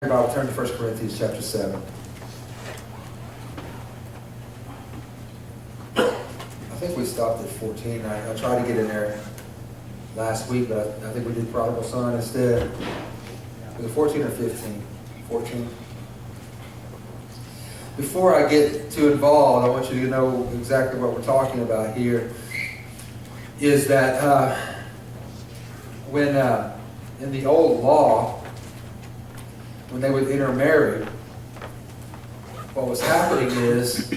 Bible, turn to 1 Corinthians chapter 7. I think we stopped at 14. I tried to get in there last week, but I think we did Prodigal Son instead. Was it 14 or 15? 14. Before I get too involved, I want you to know exactly what we're talking about here. Is that when in the old law, when they would intermarry, what was happening is,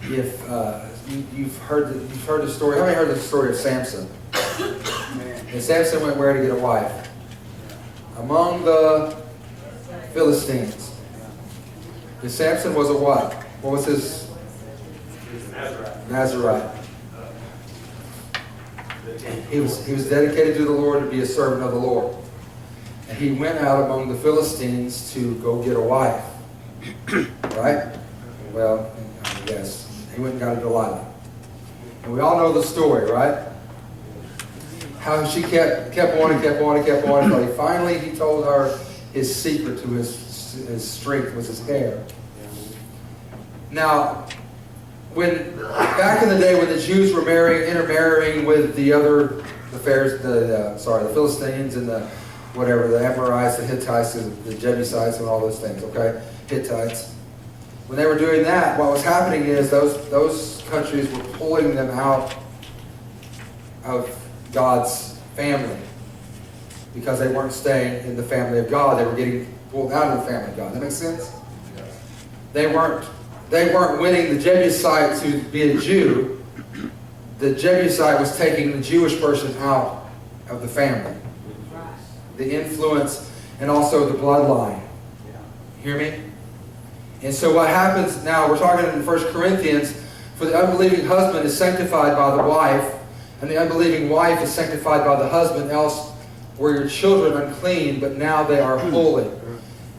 if you've heard the story. How many heard the story of Samson? And Samson went where to get a wife? Among the Philistines. And Samson was a what? What was his? Nazarite. He was dedicated to the Lord to be a servant of the Lord. And he went out among the Philistines to go get a wife. Right? Well, I guess. He went and got a Delilah. And we all know the story, right? How she kept wanting. But finally he told her his secret to his strength was his hair. Now, back in the day when the Jews were intermarrying with the Philistines and the Amorites, the Hittites, the Jebusites, and all those things, okay? Hittites. When they were doing that, what was happening is those countries were pulling them out of God's family because they weren't staying in the family of God. They were getting pulled out of the family of God. That makes sense? They weren't winning the Jebusite to be a Jew. The Jebusite was taking the Jewish person out of the family. The influence and also the bloodline. Hear me? And so what happens now, we're talking in 1 Corinthians, for the unbelieving husband is sanctified by the wife, and the unbelieving wife is sanctified by the husband, else were your children unclean, but now they are holy.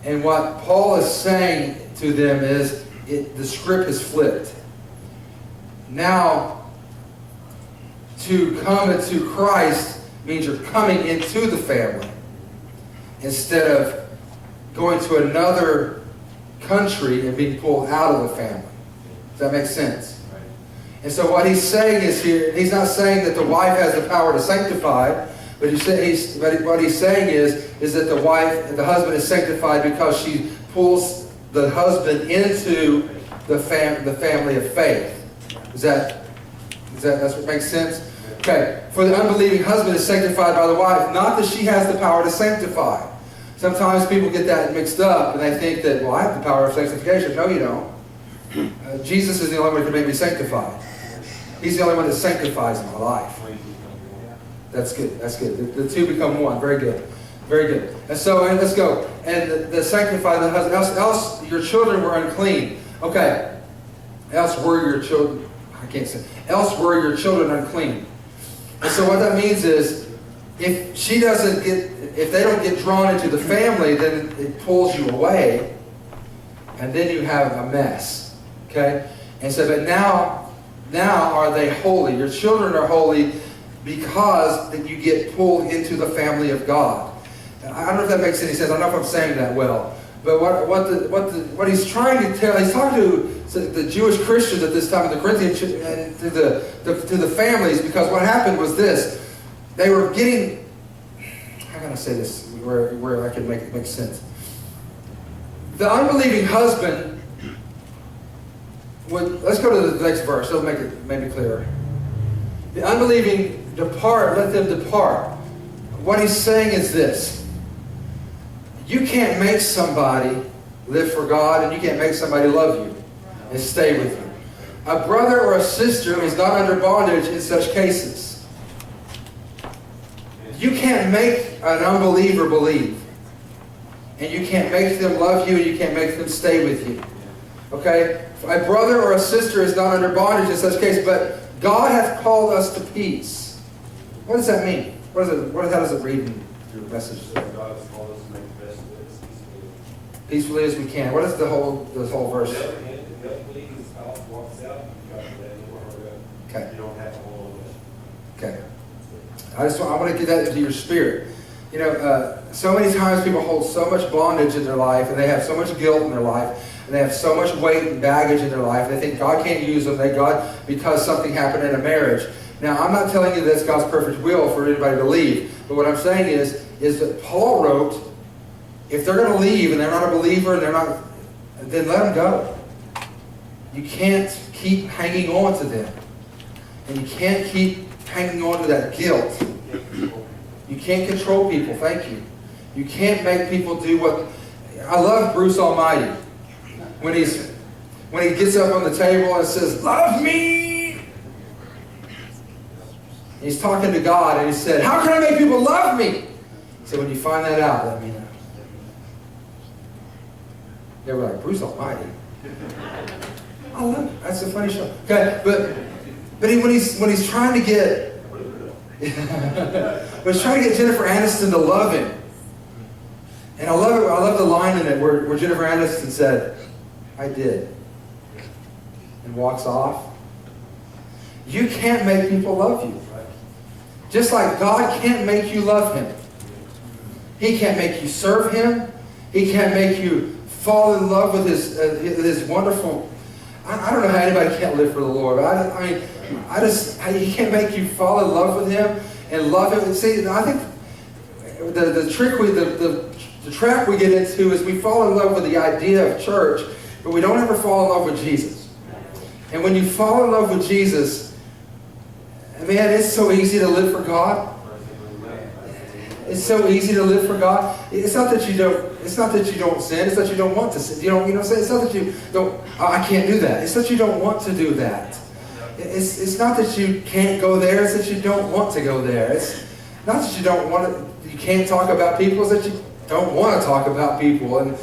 And what Paul is saying to them is, the script is flipped. Now, to come into Christ means you're coming into the family, instead of going to another country and being pulled out of the family. Does that make sense? Right. And so what he's saying is here, he's not saying that the wife has the power to sanctify, but what he's saying is that the husband is sanctified because she pulls the husband into the family of faith. That's what makes sense? Okay, for the unbelieving husband is sanctified by the wife, not that she has the power to sanctify. Sometimes people get that mixed up and they think that, well, I have the power of sanctification. No, you don't. Jesus is the only one who can make me sanctified. He's the only one that sanctifies my life. That's good. That's good. The two become one. Very good. Very good. And so, let's go. And the sanctify the husband. Else your children were unclean. Okay. Else were your children. I can't say. Else were your children unclean. And so what that means is, if they don't get drawn into the family, then it pulls you away, and then you have a mess. Okay? And so, but now are they holy? Your children are holy because that you get pulled into the family of God. And I don't know if that makes any sense. I don't know if I'm saying that well. But what he's trying to tell, he's talking to the Jewish Christians at this time, in the Corinthian, and to the families, because what happened was this: they were getting. How can I say this where I can make it make sense? The unbelieving husband would. Let's go to the next verse. It'll make it maybe clearer. The unbelieving depart. Let them depart. What he's saying is this. You can't make somebody live for God, and you can't make somebody love you and stay with you. A brother or a sister is not under bondage in such cases. You can't make an unbeliever believe. And you can't make them love you, and you can't make them stay with you. Okay? A brother or a sister is not under bondage in such case, but God hath called us to peace. What does that mean? How does it read in your message? God has called us to make the best of it as peacefully as we can. What is the whole verse? The other hand, if the unbelieving spouse walks out, you've got to let him or her go. Okay. You don't have to hold it. Okay. I want to get that into your spirit. You know, so many times people hold so much bondage in their life, and they have so much guilt in their life, and they have so much weight and baggage in their life. They think God can't use them. They God because something happened in a marriage. Now, I'm not telling you that's God's perfect will for anybody to leave, but what I'm saying is that Paul wrote, if they're going to leave and they're not a believer and they're not, then let them go. You can't keep hanging on to them, and you can't keep hanging on to that guilt. You can't control people. Thank you. You can't make people do what. I love Bruce Almighty when he gets up on the table and says, "Love me." He's talking to God, and he said, "How can I make people love me?" So when you find that out, let me know. They were like, "Bruce Almighty." I love it. That's a funny show. Okay, but when he's trying to get. But he's trying to get Jennifer Aniston to love him. And I love it. I love the line in it where Jennifer Aniston said, "I did," and walks off. You can't make people love you. Just like God can't make you love Him. He can't make you serve Him. He can't make you fall in love with His wonderful. I don't know how anybody can't live for the Lord. He can't make you fall in love with Him and love Him. See, I think the trap we get into is we fall in love with the idea of church, but we don't ever fall in love with Jesus. And when you fall in love with Jesus, man, it's so easy to live for God. It's so easy to live for God. It's not that you don't. It's not that you don't sin. It's that you don't want to sin. You know what I'm saying? It's not that you don't. Oh, I can't do that. It's that you don't want to do that. It's not that you can't go there. It's that you don't want to go there. It's not that you don't want to. You can't talk about people. It's that you don't want to talk about people. And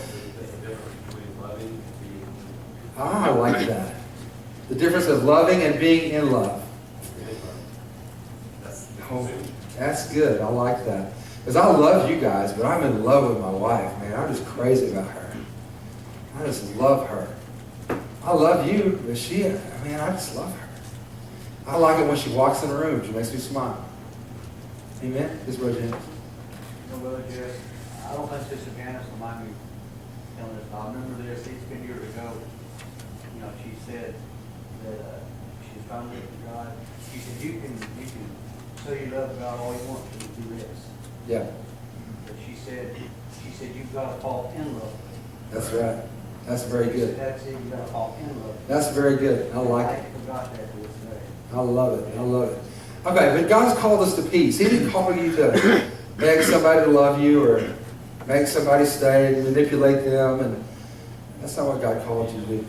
I like that. The difference of loving and being in love. Oh, that's good. I like that. Because I love you guys, but I'm in love with my wife, man. I'm just crazy about her. I just love her. I love you, but I just love her. I like it when she walks in the room. She makes me smile. Amen? This is Brother James. Brother James, I don't think Sister Janice will mind me telling this. I remember this. It's been years ago. You know, she said that she's found it with God. She said, you can say you love God all you want to do this. Yeah. But she said you've got to fall in love. That's right. That's very good. That's it. You've got to fall in love. That's very good. I like it. I forgot that to this day. I love it. I love it. Okay, but God's called us to peace. He didn't call you to beg somebody to love you or make somebody stay and manipulate them. And that's not what God called you to do.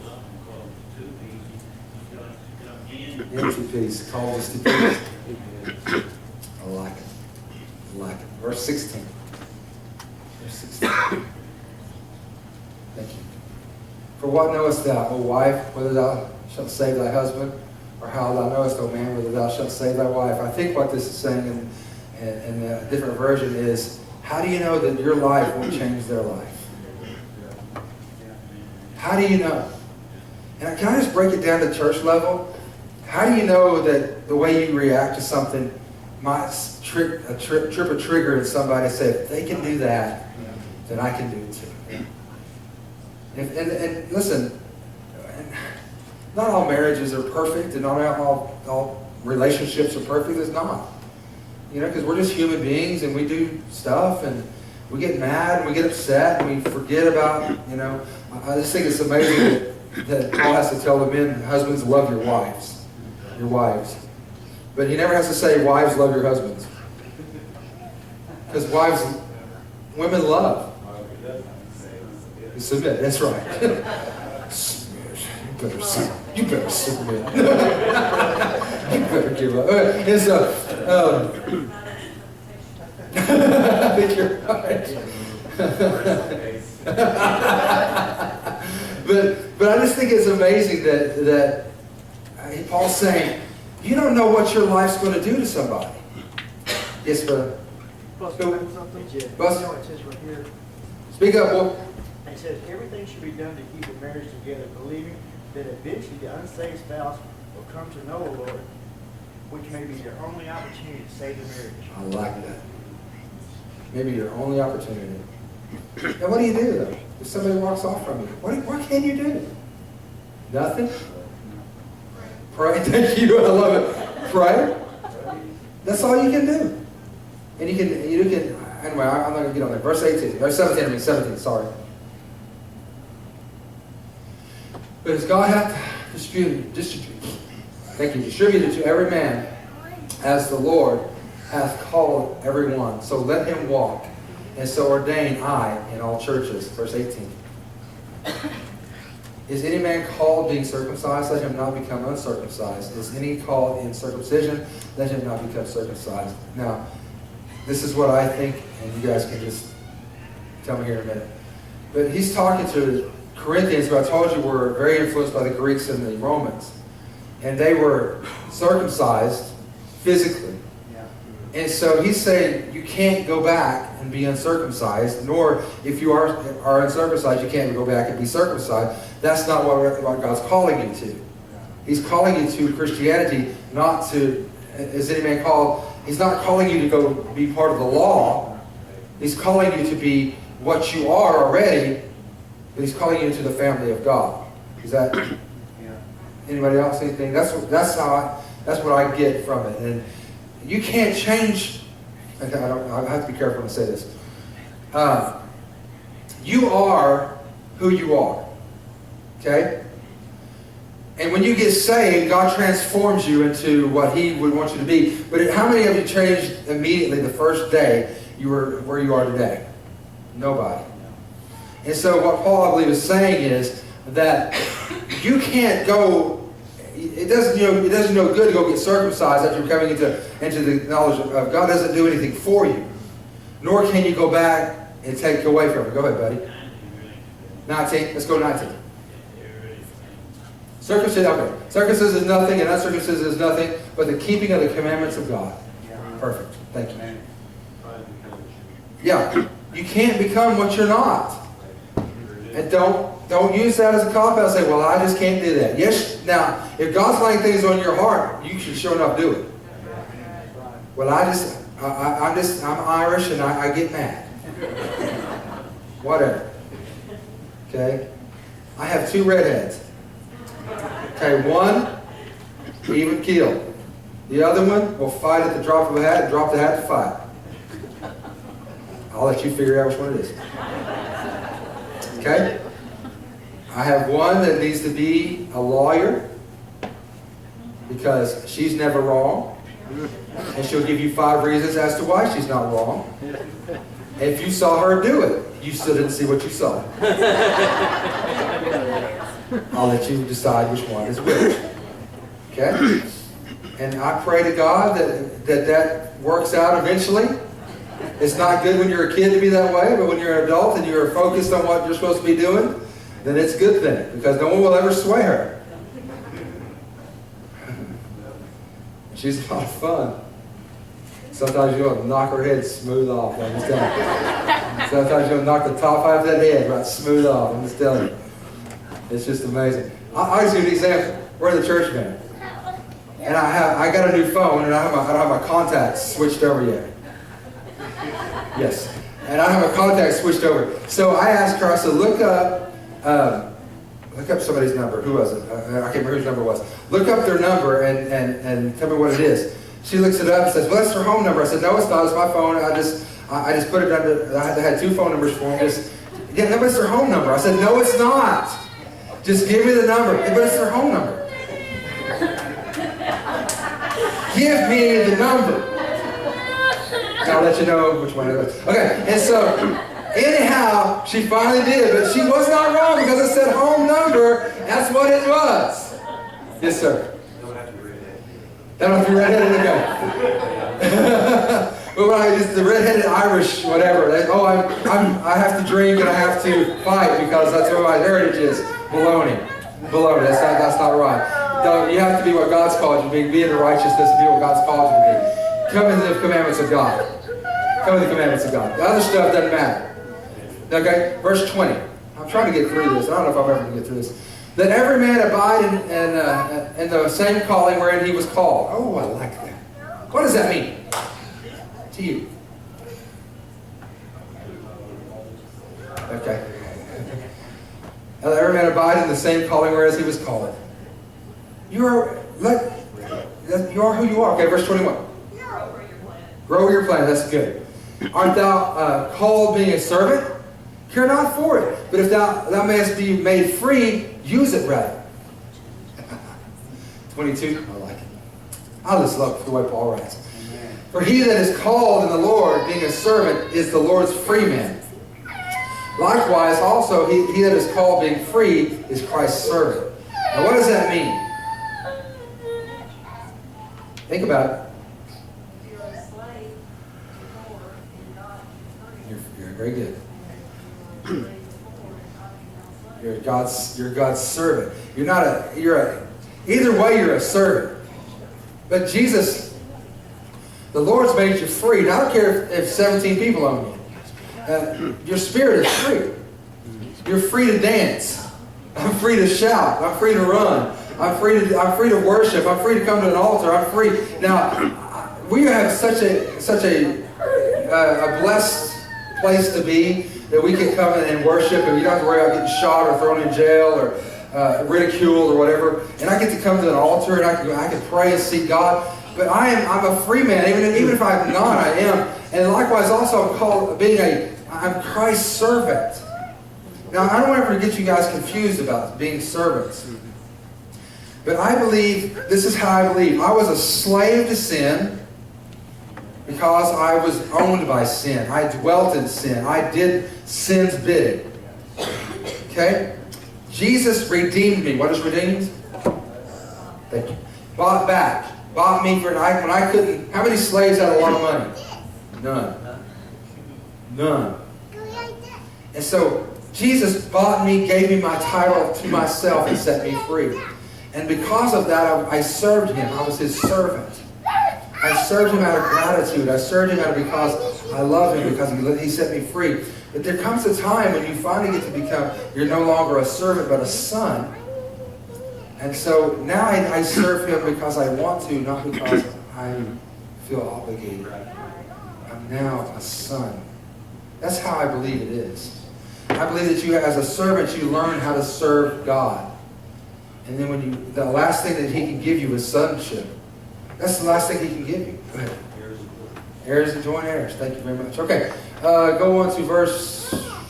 Into peace. Calls us to peace. I like it. I like it. Verse 16. Verse 16. Thank you. For what knowest thou, O wife, whether thou shalt save thy husband, or how thou knowest, O man, whether thou shalt save thy wife? I think what this is saying in a different version is, how do you know that your life will change their life? How do you know? And can I just break it down to church level? How do you know that the way you react to something might trip a trigger in somebody and say, if they can do that, then I can do it too? And listen, not all marriages are perfect, and not all relationships are perfect. It's not. You know, because we're just human beings, and we do stuff, and we get mad, and we get upset, and we forget about, you know. I just think it's amazing that Paul has to tell the men, husbands, love your wives. Your wives. But he never has to say, wives, love your husbands. Because women love. You submit, that's right. You better submit. You better give up. And so, I think you're right. But I just think it's amazing that Paul's saying, you don't know what your life's going to do to somebody. Yes, brother. Something? Bus? You know, it says right here, Speak up, boy. it says, everything should be done to keep the marriage together, believing that eventually the unsaved spouse will come to know the Lord, which may be their only opportunity to save the marriage. I like that. Maybe your only opportunity. And what do you do, though? If somebody walks off from you, what can you do? Nothing? Pray. Thank you. I love it. Pray. That's all you can do. And you can, anyway, I'm not going to get on there. Verse 18. Verse 17, sorry. But as God hath distributed to every man as the Lord hath called every one. So let him walk, and so ordain I in all churches. Verse 18. Is any man called being circumcised? Let him not become uncircumcised. Is any called in circumcision? Let him not become circumcised. Now, this is what I think, and you guys can just tell me here in a minute. But he's talking to Corinthians, who I told you were very influenced by the Greeks and the Romans. And they were circumcised physically. And so he's saying you can't go back and be uncircumcised, nor if you are uncircumcised, you can't go back and be circumcised. That's not what God's calling you to. He's calling you to Christianity, not to, is any man called, he's not calling you to go be part of the law. He's calling you to be what you are already, but he's calling you into the family of God. Is that, anybody else, anything? That's what I get from it. And you can't change. I have to be careful when I say this. You are who you are. Okay? And when you get saved, God transforms you into what He would want you to be. But how many of you changed immediately the first day you were where you are today? Nobody. And so what Paul, I believe, is saying is that you can't go. It doesn't no good to go get circumcised after you're coming into the knowledge of God. Doesn't do anything for you. Nor can you go back and take away from it. Go ahead, buddy. 19. Let's go 19. Circumcision, okay. Circumcision is nothing, and uncircumcision is nothing, but the keeping of the commandments of God. Perfect. Thank you. Yeah. You can't become what you're not. And don't use that as a cop-out and say, well, I just can't do that. Yes, now, if God's laying things on your heart, you should sure enough do it. Well, I'm Irish and I get mad. Whatever. Okay? I have 2 redheads. Okay, one, even keel. The other one will fight at the drop of a hat and drop the hat to fight. I'll let you figure out which one it is. Okay? I have one that needs to be a lawyer because she's never wrong. And she'll give you 5 reasons as to why she's not wrong. If you saw her do it, you still didn't see what you saw. I'll let you decide which one is which. Okay? And I pray to God that works out eventually. It's not good when you're a kid to be that way, but when you're an adult and you're focused on what you're supposed to be doing, then it's a good thing, because no one will ever sway her. She's a lot of fun. Sometimes you'll knock her head smooth off. I'm just telling you. Sometimes you'll knock the top half of that head right smooth off. I'm just telling you. It's just amazing. I'll give you an example. We're in the church van, and I got a new phone, and I don't have my contacts switched over yet. Yes, and I have a contact switched over. So I asked her. I said, look up somebody's number. Who was it? I can't remember whose number it was. Look up their number and tell me what it is. She looks it up and says, well, that's her home number. I said, no, it's not. It's my phone. I just put it under. I had 2 phone numbers for me. Yeah, no, but it's their home number. I said, no, it's not. Just give me the number. But it's their home number. Give me the number. And I'll let you know which one it was. Okay, and so, anyhow, she finally did, but she was not wrong because it said home number. That's what it was. Yes, sir. Don't have to be redheaded. Don't have to be redheaded again. Well, it's the redheaded Irish, whatever. I have to drink and I have to fight because that's what my heritage is. Baloney. That's not right. You have to be what God's called you to be in the righteousness and be what God's called you to be. Come into the commandments of God. Come into the commandments of God. The other stuff doesn't matter. Okay, verse 20. I'm trying to get through this. I don't know if I'm ever going to get through this. Let every man abide in the same calling wherein he was called. Oh, I like that. What does that mean to you? Okay. And let every man abide in the same calling whereas he was called. You are who you are. Okay, verse 21. Grow where you're planted. That's good. Art thou called being a servant? Care not for it. But if thou mayest be made free, use it rather. 22. I like it. I just love the way Paul writes. For he that is called in the Lord, being a servant, is the Lord's free man. Likewise, also, he that is called being free is Christ's servant. Now, what does that mean? Think about it. You're a slave to the Lord and not free. You're very good. You're a slave to the Lord and not You're God's servant. Either way, you're a servant. But Jesus, the Lord's made you free. And I don't care if 17 people own you. Your spirit is free. You're free to dance. I'm free to shout. I'm free to run. I'm free to worship. I'm free to come to an altar. I'm free. Now, we have such a blessed place to be that we can come in and worship, and you don't have to worry about getting shot or thrown in jail or ridiculed or whatever. And I get to come to an altar and I can pray and seek God. But I'm a free man. Even if I'm not, I am. And likewise, also I'm called I'm Christ's servant. Now, I don't ever get you guys confused about being servants. But I believe, this is how I believe. I was a slave to sin because I was owned by sin. I dwelt in sin. I did sin's bidding. Okay? Jesus redeemed me. What is redeemed? Thank you. Bought back. Bought me when I couldn't. How many slaves had a lot of money? None. And so Jesus bought me, gave me my title to myself, and set me free. And because of that, I served him. I was his servant. I served him out of gratitude. I served him out of because I love him, because he set me free. But there comes a time when you finally get to become, you're no longer a servant, but a son. And so now I serve him because I want to, not because I feel obligated. I'm now a son. That's how I believe it is. I believe that you, as a servant, you learn how to serve God. And then the last thing that he can give you is sonship. That's the last thing he can give you. Go ahead. Heirs and joint heirs. Thank you very much. Okay. Go on to verse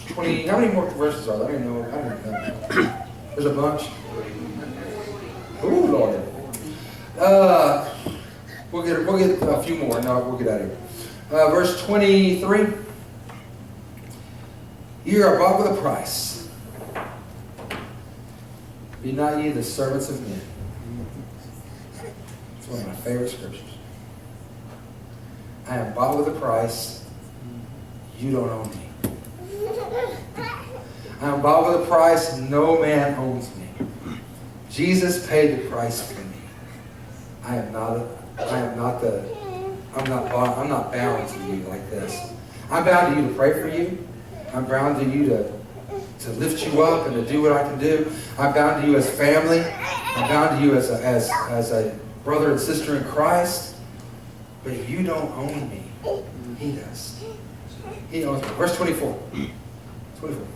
20. How many more verses are there? I don't even know. There's a bunch. Ooh, Lord. We'll get a few more. No, we'll get out of here. Verse 23. You are bought with a price. Be not ye the servants of men. It's one of my favorite scriptures. I am bought with a price. You don't own me. I am bought with a price. No man owns me. Jesus paid the price for me. I'm not bound to you like this. I'm bound to you to pray for you. I'm bound to you to lift you up and to do what I can do. I'm bound to you as family. I'm bound to you as a brother and sister in Christ. But you don't own me. He does. He owns me. Verse 24. 24.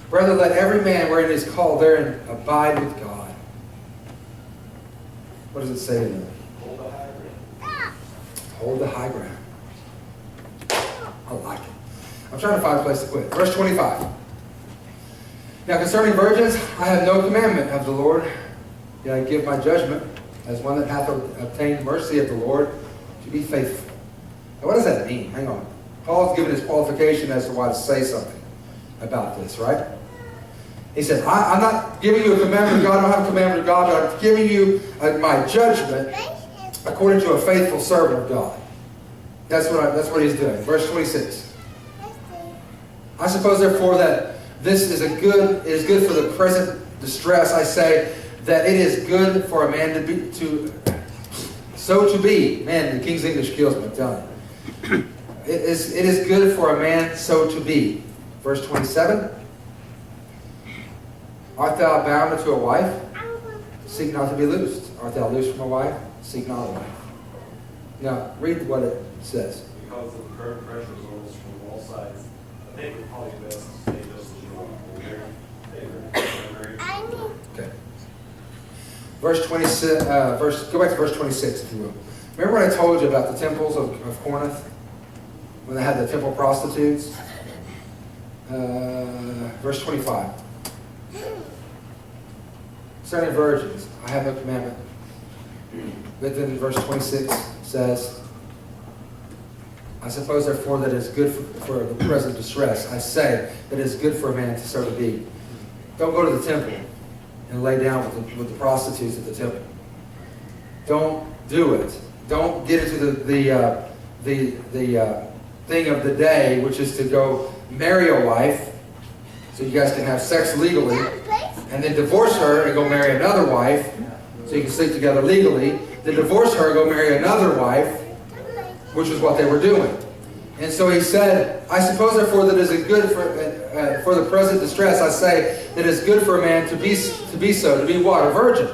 Brother, let every man wherein is called therein abide with God. What does it say to them? Hold the high ground. Hold the high ground. I like it. I'm trying to find a place to quit. Verse 25. Now concerning virgins, I have no commandment of the Lord. Yet I give my judgment as one that hath obtained mercy of the Lord to be faithful. Now what does that mean? Hang on. Paul's given his qualification as to why to say something about this, right? He said, I'm not giving you a commandment of God. I don't have a commandment of God, but I'm giving you my judgment according to a faithful servant of God. That's what he's doing. Verse 26. I suppose, therefore, that this is good for the present distress. I say that it is good for a man so to be. Man, the King's English kills me, I'm telling you. It is good for a man so to be. Verse 27. Art thou bound unto a wife? Seek not to be loosed. Art thou loosed from a wife? Seek not a wife. Now, read what it says. Because of the current pressures on us from all sides, I think it's probably best to stay just as you Verse 26, go back to verse 26, if you will. Remember what I told you about the temples of Corinth? When they had the temple prostitutes? Verse 25. Concerning virgins, I have no commandment. But then verse 26 says, I suppose therefore that it is good for the present distress. I say that it is good for a man to so to be. Don't go to the temple and lay down with the prostitutes at the temple. Don't do it. Don't get into the thing of the day, which is to go marry a wife so you guys can have sex legally, and then divorce her and go marry another wife so you can sleep together legally, then divorce her and go marry another wife, which is what they were doing. And so he said, I suppose therefore that it is good for the present distress, I say that it is good for a man to be so, to be what? A virgin.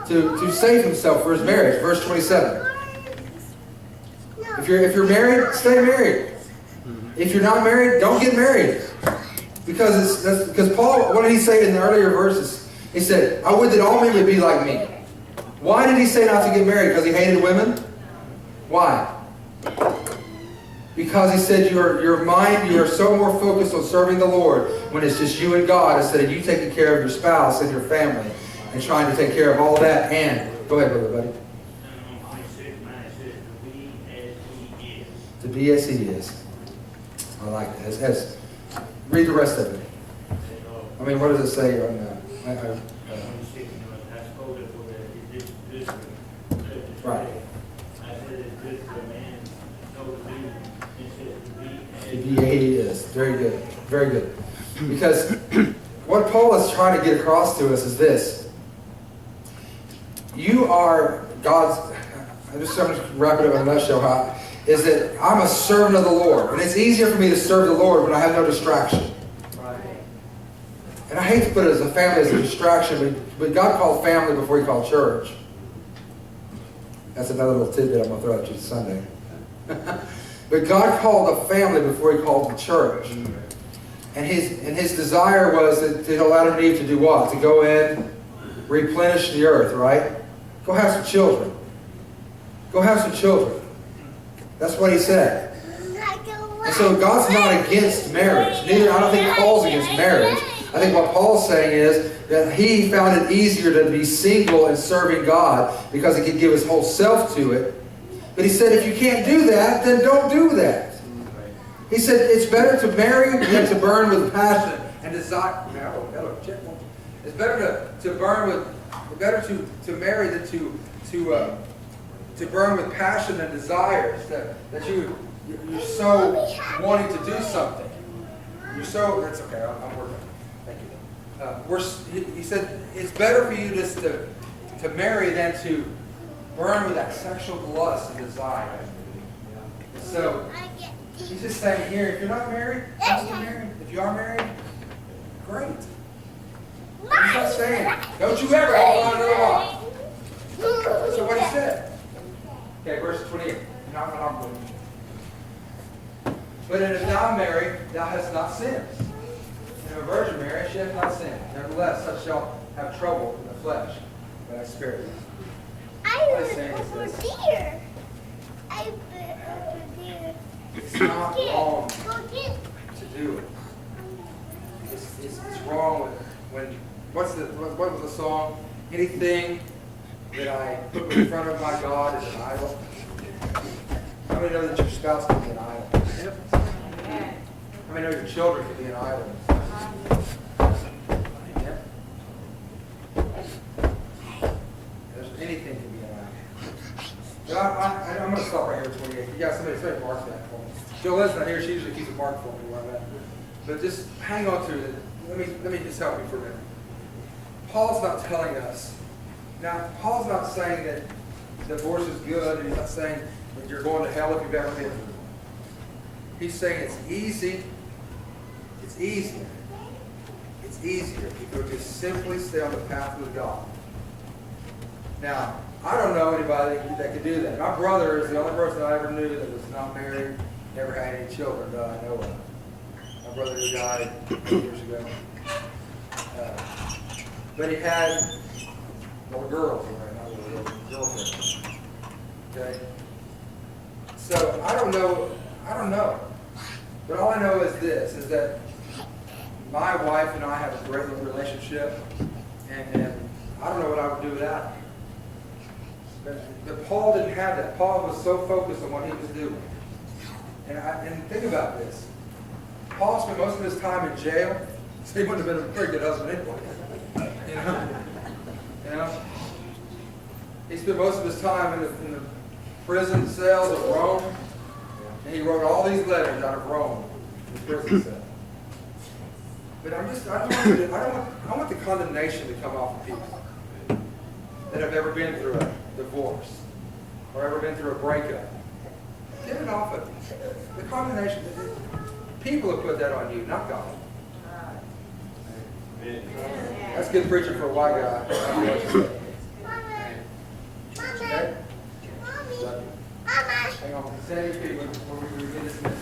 To save himself for his marriage. Verse 27. If you're married, stay married. If you're not married, don't get married. Because Paul, what did he say in the earlier verses? He said, I would that all men would be like me. Why did he say not to get married? Because he hated women? Why? Because he said your mind, you are so more focused on serving the Lord when it's just you and God instead of you taking care of your spouse and your family and trying to take care of all that. And go ahead, brother, buddy. To be as he is. I like that. Read the rest of it. I mean, what does it say on right. To be as he is. Very good. Very good. Because what Paul is trying to get across to us is this. You are God's, I'm just going to wrap it up in a nutshell, is that I'm a servant of the Lord. And it's easier for me to serve the Lord when I have no distraction. Right. And I hate to put it as a family as a distraction, but God called family before he called church. That's another little tidbit I'm going to throw at you Sunday. But God called a family before he called the church. And his desire was to allow Adam and Eve to do what? To go in, replenish the earth, right? Go have some children. Go have some children. That's what he said. And so God's not against marriage. Neither, I don't think Paul's against marriage. I think what Paul's saying is that he found it easier to be single and serving God because he could give his whole self to it. But he said, if you can't do that, then don't do that. He said, it's better to marry than to burn with passion and desire. It's better to burn with, better to marry than to burn with passion and desires that you're so wanting to do something. You're so, that's okay, I'm working. Thank you. He said, it's better for you just to marry than to burn with that sexual lust and desire. So, he's just saying here, if you're not married, don't get married. If you are married, great. He's not saying, don't you ever hold on to the law. So what he said. Okay, verse 28. But if thou married, thou hast not sinned. In a virgin marriage, she hath not sinned. Nevertheless, such shall have trouble in the flesh. But I spare you. What he's saying is this. It's not wrong to do it. It's wrong when what was the song? Anything that I put in front of my God is an idol. How many know that your spouse can be an idol? How many know your children can be an idol? Yep. Anything can be an idol. I'm going to stop right here at 28. You got somebody mark that for me. Jill Liz not here. She usually keeps a mark for me like that. But just hang on to it. Let me just help you for a minute. Paul's not telling us. Now, Paul's not saying that divorce is good, and he's not saying that you're going to hell if you've ever been. He's saying it's easy. It's easier. It's easier if you just simply stay on the path with God. Now, I don't know anybody that could do that. My brother is the only person I ever knew that was not married, never had any children that I know of. My brother who died years ago. But he had or girls, right now, or girlfriends. Okay? So I don't know. But all I know is this, is that my wife and I have a great little relationship, and I don't know what I would do without her. But Paul didn't have that. Paul was so focused on what he was doing. And think about this. Paul spent most of his time in jail, so he wouldn't have been a pretty good husband anyway. You know? He spent most of his time in the prison cells of Rome, and he wrote all these letters out of Rome, the prison cell. But I want the condemnation to come off of people that have ever been through a divorce or ever been through a breakup. Get it off of the condemnation. People have put that on you, not God. That's good preaching for a white guy. Okay? Hang on. Say people before we get this.